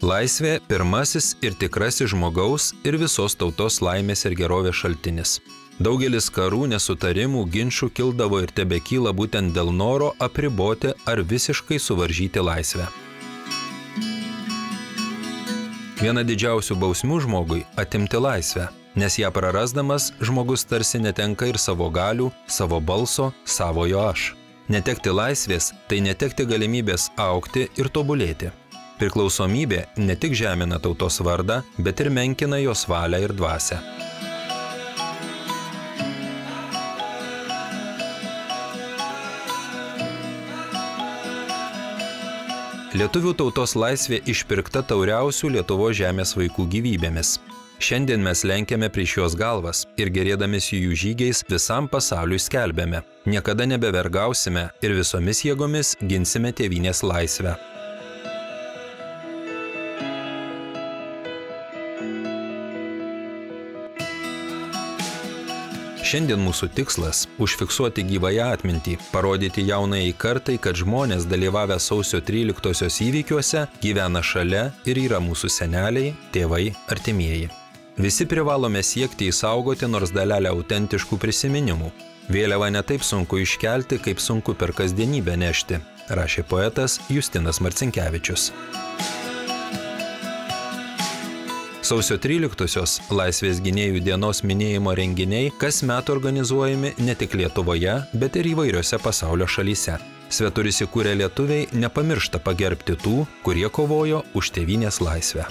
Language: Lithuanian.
Laisvė – pirmasis ir tikrasis žmogaus ir visos tautos laimės ir gerovės šaltinis. Daugelis karų, nesutarimų, ginčų kildavo ir tebekyla būtent dėl noro apriboti ar visiškai suvaržyti laisvę. Viena didžiausių bausmių žmogui – atimti laisvę, nes ją prarasdamas žmogus tarsi netenka ir savo galių, savo balso, savojo aš. Netekti laisvės – tai netekti galimybės augti ir tobulėti. Priklausomybė ne tik žemina tautos vardą, bet ir menkina jos valią ir dvasią. Lietuvių tautos laisvė išpirkta tauriausių Lietuvos žemės vaikų gyvybėmis. Šiandien mes lenkiame prieš juos galvas ir gerėdamės jų žygiais visam pasauliui skelbėme. Niekada nebevergausime ir visomis jėgomis ginsime tėvynės laisvę. Šiandien mūsų tikslas – užfiksuoti gyvąją atmintį, parodyti jaunajai kartai, kad žmonės dalyvavę sausio 13-osios įvykiuose gyvena šalia ir yra mūsų seneliai, tėvai, artimieji. Visi privalome siekti išsaugoti nors dalelę autentiškų prisiminimų. Vėliavą netaip sunku iškelti, kaip sunku per kasdienybę nešti, rašė poetas Justinas Marcinkevičius. Sausio 13-osios Laisvės gynėjų dienos minėjimo renginiai kasmet organizuojami ne tik Lietuvoje, bet ir įvairiose pasaulio šalyse. Svetur įsikūrę lietuviai nepamiršta pagerbti tų, kurie kovojo už tėvynės laisvę.